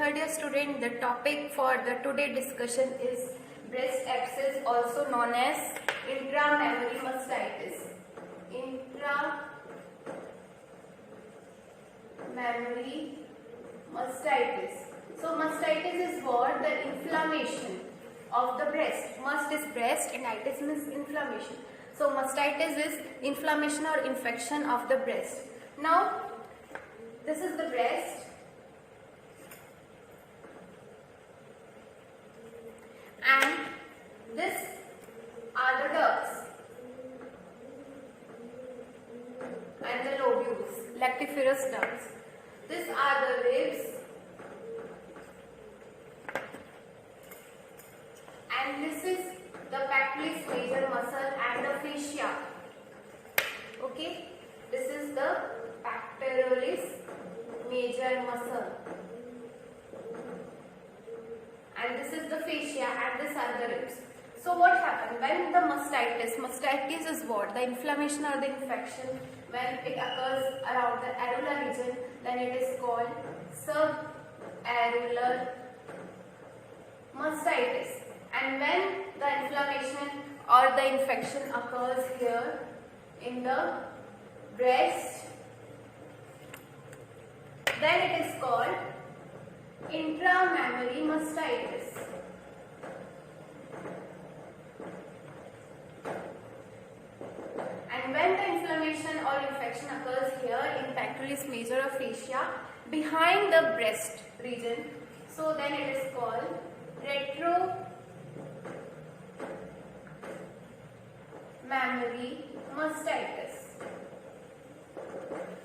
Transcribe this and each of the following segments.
third year student. The topic for the today discussion is breast abscess, also known as intramammary mastitis. Intramammary mastitis. So mastitis is what? The inflammation of the breast. Must is breast and itis means inflammation. So mastitis is inflammation or infection of the breast. Now this is the breast. And this are the ducts and the lobules, lactiferous ducts. These are the ribs, and this is the pectoralis major muscle and the fascia. Okay, this is the pectoralis major muscle. And this is the fascia and these are the ribs. So what happens when the mastitis is what? The inflammation or the infection, when it occurs around the areolar region, then it is called subareolar mastitis. And when the inflammation or the infection occurs here in the breast, then it is called intramammary mastitis. And when the inflammation or infection occurs here in pectoralis major or fascia behind the breast region, so then it is called retromammary mastitis.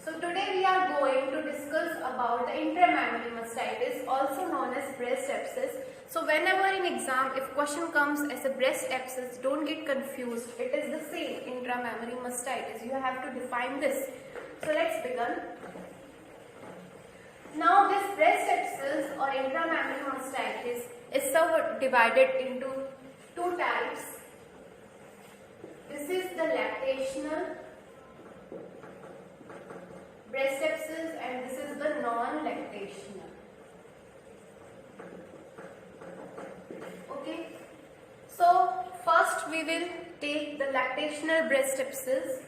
So today we are going to discuss about the intramammary mastitis, also known as breast abscess. So whenever in exam, if question comes as a breast abscess, don't get confused. It is the same intramammary mastitis. You have to define this. So let's begin. Now this breast abscess or intramammary mastitis is divided into two types. This is the lactational breast abscess and this is the non-lactational. Okay. So first we will take the lactational breast abscess.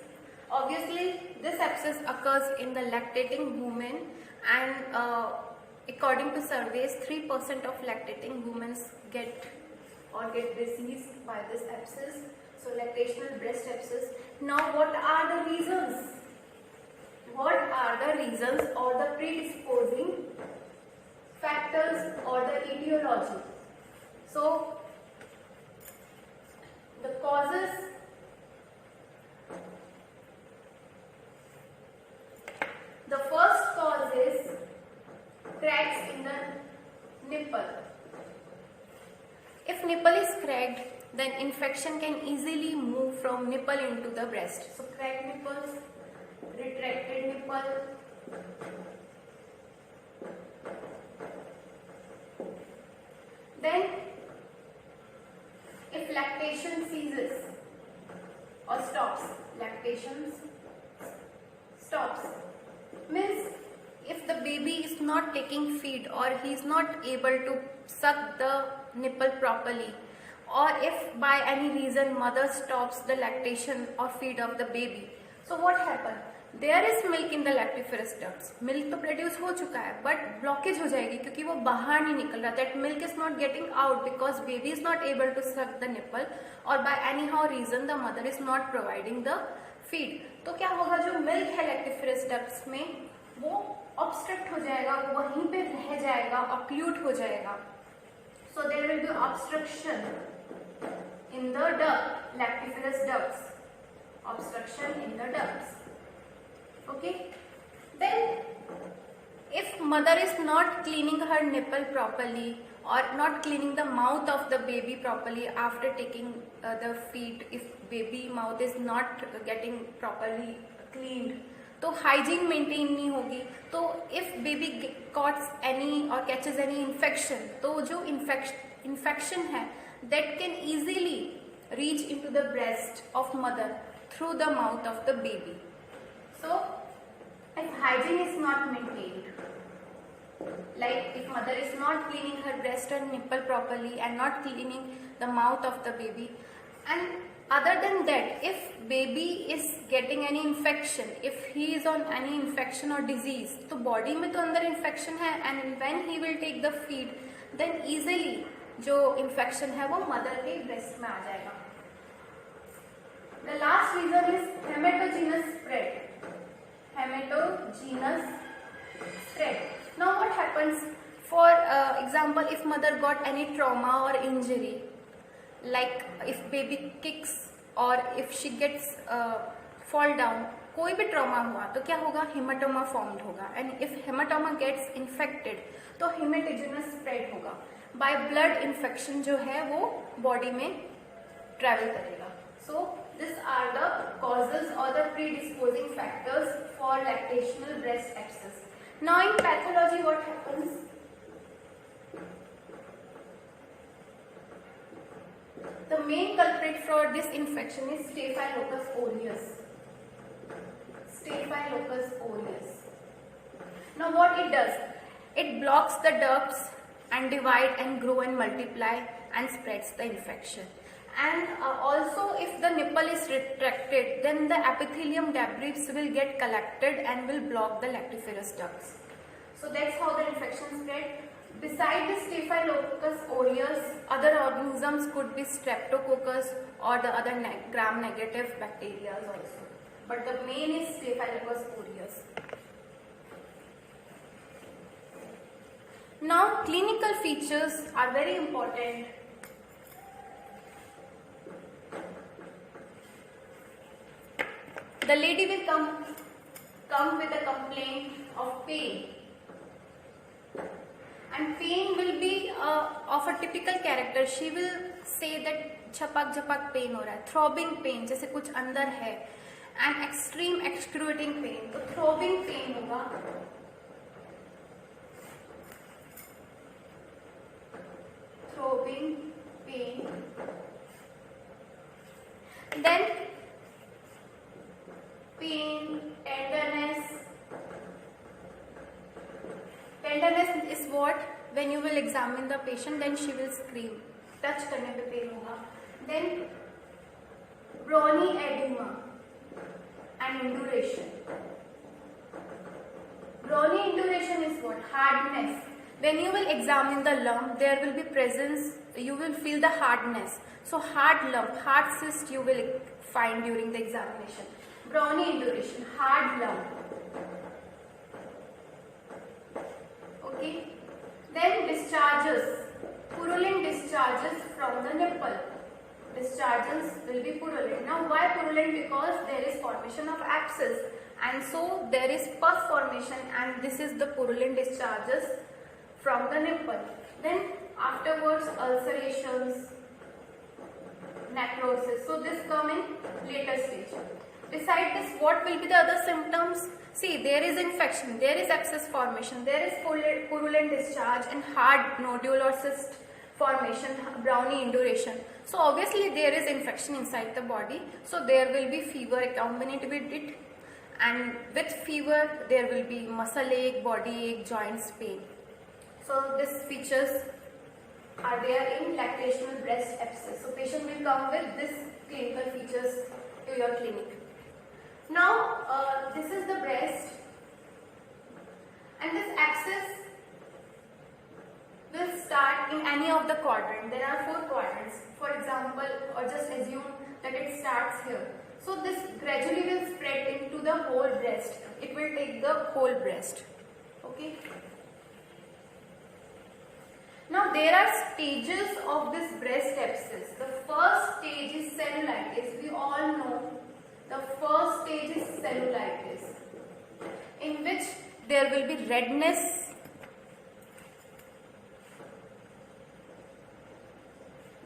Obviously this abscess occurs in the lactating women, and according to surveys 3% of lactating women get diseased by this abscess. So lactational breast abscess. Now what are the reasons? What are the reasons or the predisposing factors or the etiology? So the causes, the first cause is cracks in the nipple. If nipple is cracked, then infection can easily move from nipple into the breast. So cracked nipples, retracted nipple, then if lactation ceases or stops, lactation stops, means if the baby is not taking feed or he is not able to suck the nipple properly, or if by any reason mother stops the lactation or feed of the baby, so what happens? There is milk in the lactiferous ducts. Milk तो produce हो चुका है, but blockage हो जाएगी क्योंकि वो बाहर नहीं निकल रहा. That milk is not getting out because baby is not able to suck the nipple, or by anyhow reason the mother is not providing the feed. तो क्या होगा? जो milk है lactiferous ducts में वो obstruct हो जाएगा, वो वहीं पे रह जाएगा, occlude हो जाएगा. So there will be obstruction in the duct, lactiferous ducts. Obstruction in the ducts. Okay. Then if mother is not cleaning her nipple properly or not cleaning the mouth of the baby properly after taking the feed, if baby mouth is not getting properly cleaned, तो hygiene maintain नहीं होगी. तो if baby caught any or catches any infection, तो जो infection है that can easily reach into the breast of mother through the mouth of the baby. So if hygiene is not maintained, Like if mother is not cleaning her breast and nipple properly and not cleaning the mouth of the baby. And other than that, if baby is getting any infection, if he is on any infection or disease, तो body में तो अंदर infection है, and when he will take the feed, then easily जो infection है वो mother के breast में आ जाएगा. The last reason is hematogenous spread. Hematogenous spread. Now what happens? For example, if mother got any trauma or injury, like if baby kicks or if she gets fall down, कोई भी trauma हुआ तो क्या होगा? Hematoma formed होगा. And if hematoma gets infected, तो hematogenous spread होगा. By blood infection जो है वो body में travel करेगा. So these are the causes or the predisposing factors for lactational breast abscess. Now in pathology, what happens? The main culprit for this infection is Staphylococcus aureus. Staphylococcus aureus. Now what it does? It blocks the ducts and divide and grow and multiply and spreads the infection. And also if the nipple is retracted, then the epithelium debris will get collected and will block the lactiferous ducts. So that's how the infection spread. Besides the Staphylococcus aureus, other organisms could be Streptococcus or the other gram-negative bacteria also. But the main is Staphylococcus aureus. Now clinical features are very important. The lady will come with a complaint of pain, and pain will be of a typical character. She will say that झपक झपक pain हो रहा है, throbbing pain जैसे कुछ अंदर है, and extreme excruciating pain. तो throbbing pain होगा, throbbing pain. Then pain, tenderness. Tenderness is what? When you will examine the patient, then she will scream. Touch करने पे pain होगा. Then brawny edema and induration. Brawny induration is what? Hardness. When you will examine the lump, there will be presence. You will feel the hardness. So hard lump, hard cyst you will find during the examination. Brawny induration, hard lump. Okay. Then discharges, purulent discharges from the nipple. Discharges will be purulent. Now why purulent? Because there is formation of abscess, and so there is pus formation, and this is the purulent discharges from the nipple. Then afterwards ulcerations, necrosis. So this come in later stage. Besides this, what will be the other symptoms? See, there is infection, there is abscess formation, there is purulent discharge and hard nodule or cyst formation, browny induration. So obviously there is infection inside the body. So there will be fever accompanied with it, and with fever there will be muscle ache, body ache, joints pain. So these features are there in lactational breast abscess. So patient will come with these clinical features to your clinic. Now this is the breast, and this abscess will start in any of the quadrant. There are 4 quadrants. For example, or just assume that it starts here. So this gradually will spread into the whole breast. It will take the whole breast. Okay. Now there are stages of this breast abscess. The first stage is cellulitis. We all know the first stage is cellulitis, in which there will be redness,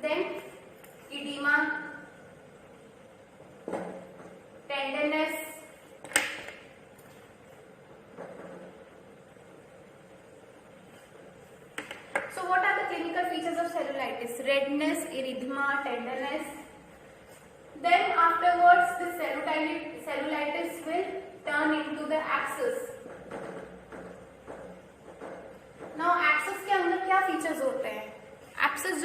then edema, tenderness, so what are the clinical features of cellulitis? Redness, erythema, tenderness. Then afterwards the cellulitis will turn into the abscess.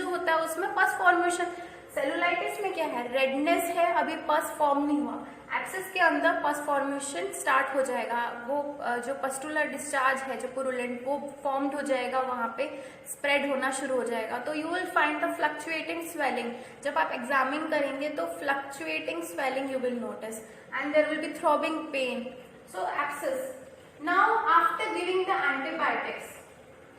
शुरू होता है उसमें pus formation. Cellulitis में क्या है, redness है, अभी पस फॉर्म नहीं हुआ। एब्सेस के अंदर पस फॉर्मेशन स्टार्ट हो जाएगा, वो जो पस्टुलर डिस्चार्ज है जो पुरुलेंट वो फॉर्म्ड हो जाएगा, वहां पे स्प्रेड होना शुरू हो जाएगा। तो you will find the fluctuating swelling. जब आप एग्जामिन करेंगे तो fluctuating swelling you will notice and there will be throbbing pain. So abscess, now after giving the antibiotics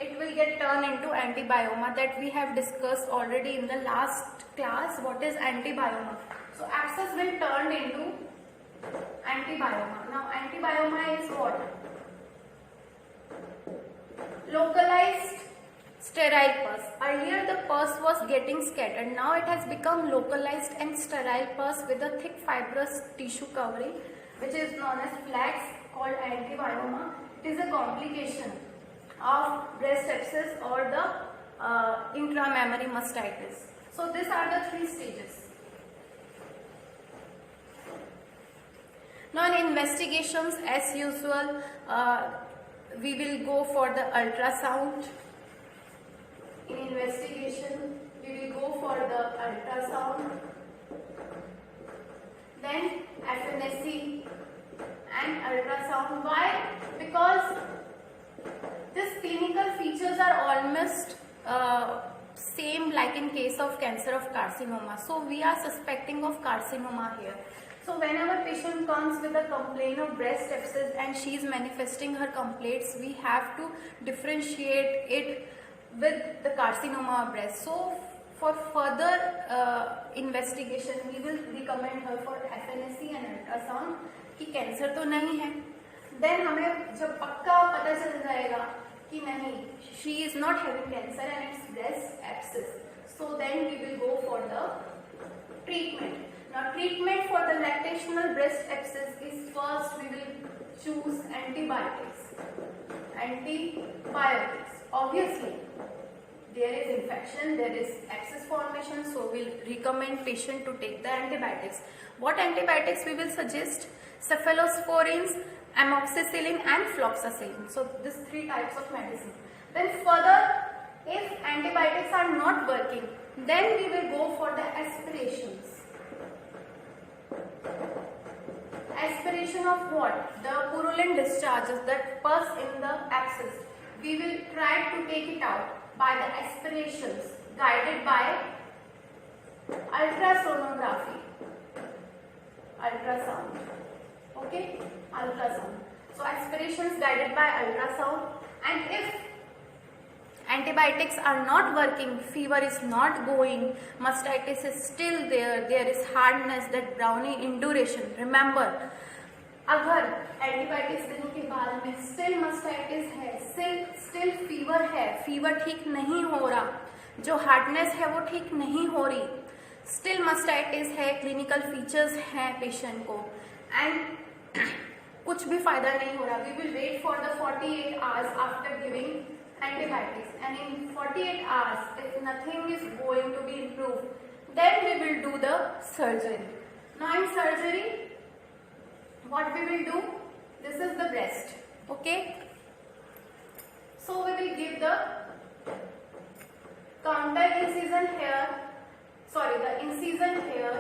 it will get turned into antibioma that we have discussed already in the last class. What is antibioma? So abscess will turn into antibioma. Now antibioma is what? Localized sterile pus. Earlier the pus was getting scattered, now it has become localized and sterile pus with a thick fibrous tissue covering which is known as flax, called antibioma. It is a complication of breast abscess or the intramammary mastitis. So these are the three stages. Now in investigations, as usual, we will go for the ultrasound. In investigation, we will go for the ultrasound, then FNSC and ultrasound. Why? Because these clinical features are almost same like in case of cancer of carcinoma. So we are suspecting of carcinoma here. So whenever patient comes with a complaint of breast abscess and she is manifesting her complaints, we have to differentiate it with the carcinoma of breast. So for further investigation, we will recommend her for FNSC and ultrasound कि cancer तो नहीं है। Then हमें जब पक्का पता चल जाएगा कि नहीं, she is not having cancer and it's breast abscess, so then we will go for the treatment. Now treatment for the lactational breast abscess is first we will choose antibiotics. Antibiotics, obviously there is infection, there is abscess formation, so we'll recommend patient to take the antibiotics. What antibiotics we will suggest? Cephalosporins, amoxicillin and fluoxacillin. So these three types of medicine. Then further, if antibiotics are not working, then we will go for the aspirations. Aspiration of what? The purulent discharges, that pus in the abscess. We will try to take it out by the aspirations guided by ultrasonography. Ultrasound. Okay? Ultrasound. So aspirations guided by ultrasound, and if antibiotics are not working, fever is not going, mastitis is still there, there is hardness, that brownie induration. Remember, अगर antibiotics देने के बाद में still mastitis है, still fever है, fever ठीक नहीं हो रहा, जो हार्डनेस है वो ठीक नहीं हो रही, स्टिल mastitis है, क्लिनिकल फीचर्स हैं पेशेंट को, एंड कुछ भी फायदा नहीं हो रहा, we will wait for the 48 hours after giving antibiotics, and in 48 hours if nothing is going to be improved, then we will do the surgery. Now in surgery, what we will do, this is the breast, okay? So we will give the counter incision here, sorry, the incision here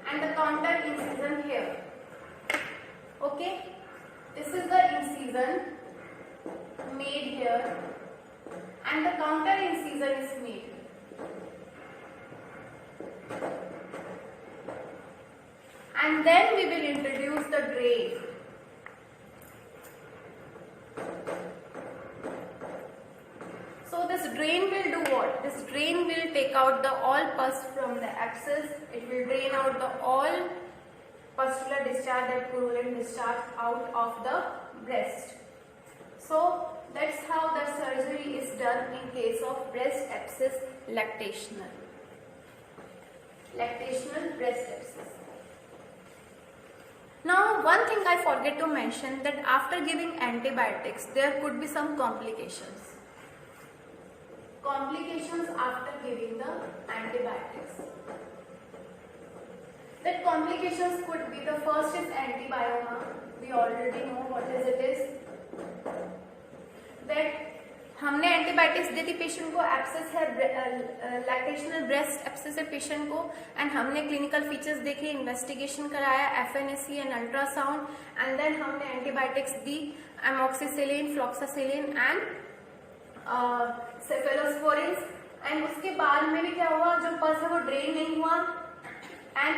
and the counter incision here, okay? This is the incision made here and the counter incision is made. And then we will introduce the drain. So this drain will do what? This drain will take out the all pus from the abscess. It will drain out the all pustular discharge, that purulent discharge out of the breast. So that's how the surgery is done in case of breast abscess lactational breast abscess. Now one thing I forget to mention, that after giving antibiotics there could be some complications. Complications after giving the antibiotics. That complications could be, the first is antibioma. We already know what is it is. That हमने antibiotics दे दी patient को, abscess है lactational breast abscess है patient को, and हमने clinical features देखे, investigation कराया, FNAC and ultrasound, and then हमने एंटीबायोटिक्स दी, amoxicillin, floxacillin and cephalosporin, and उसके बाद में भी क्या हुआ, जो पस है वो ड्रेन नहीं हुआ एंड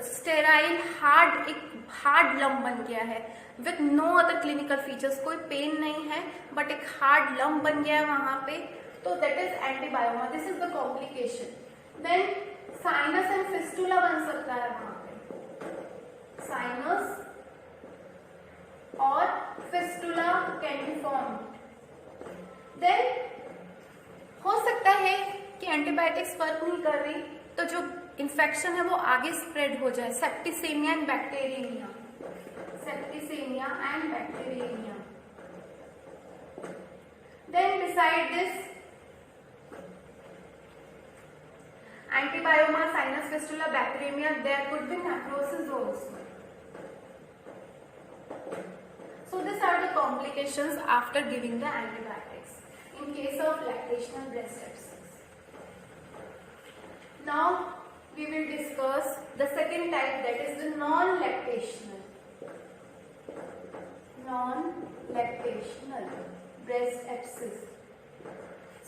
स्टेराइल हार्ड, एक हार्ड लम्प बन गया है with no other clinical features, कोई पेन नहीं है बट एक हार्ड लम्प बन गया है वहां पे, तो that is antibioma, this is the complication. Then sinus and fistula बन सकता है वहां पे, साइनस और fistula can be form. Then हो सकता है कि एंटीबायोटिक्स वर्क नहीं कर रही तो जो इन्फेक्शन है वो आगे स्प्रेड हो जाए, septicaemia and bacteraemia, septicaemia and bacteraemia. Then beside this antibioma, sinus, fistula, bacteraemia, there could be necrosis also. So these are the complications after giving the antibiotics in case of lactational breast abscess. Now we will discuss the second type, that is the non-lactational breast abscess.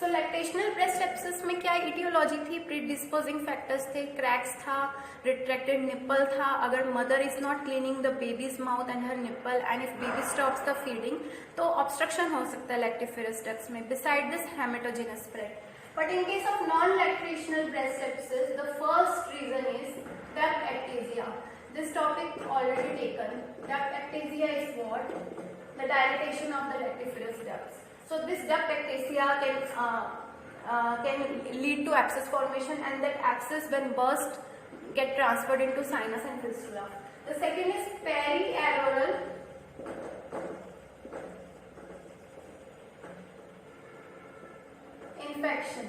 So lactational breast abscess में क्या etiology थी, predisposing factors थे, cracks था, retracted nipple था, अगर mother is not cleaning the baby's mouth and her nipple and if baby stops the feeding तो obstruction हो सकता है lactiferous ducts में, beside this hematogenous spread. But in case of non-lactational breast abscess, the first reason is duct ectasia. This topic already taken. Duct ectasia is what? The dilatation of the lactiferous ducts. So this duct ectasia can lead to abscess formation, and that abscess when burst get transferred into sinus and fistula. The second is periareolar infection.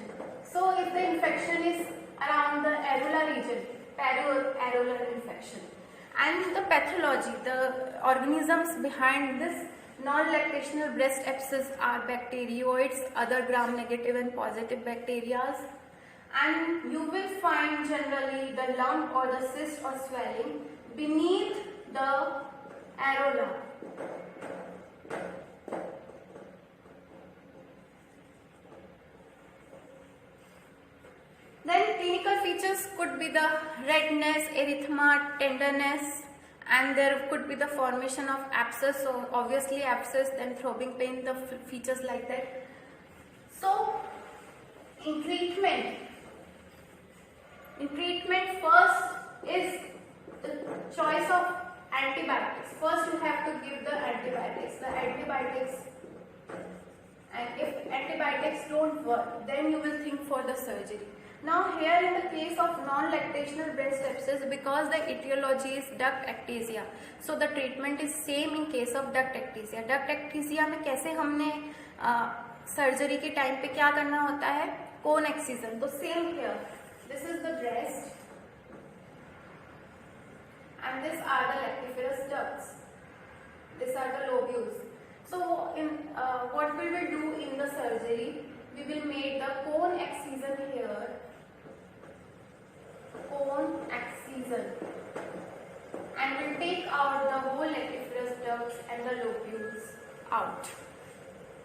So if the infection is around the areolar region, periareolar infection, and the pathology, the organisms behind this non-lactational breast abscess are bacterioids, other gram-negative and positive bacteria, and you will find generally the lump or the cyst or swelling beneath the areola. Then clinical features could be the redness, erythema, tenderness, and there could be the formation of abscess, so obviously abscess, then throbbing pain, the features like that. So in treatment first is the choice of antibiotics. First you have to give the antibiotics, and if antibiotics don't work, then you will think for the surgery. Now here in the case of non-lactational breast abscess, because the etiology is duct ectasia, so the treatment is same in case of duct ectasia. Duct ectasia में कैसे हमने surgery के time पे क्या करना होता है, कोन excision, तो same here, this is the breast and these are the lactiferous ducts, these are the lobules. So in what we will do in the surgery, we will make the cone excision here, and we'll take out the whole lactiferous ducts and the lobules out.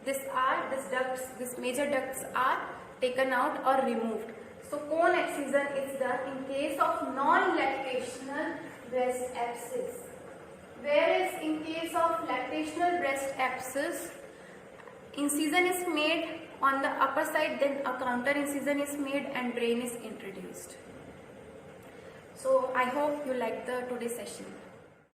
This major ducts are taken out or removed. So cone excision is done in case of non-lactational breast abscess. Whereas in case of lactational breast abscess, incision is made on the upper side, then a counter incision is made and drain is introduced. So I hope you liked the today's session.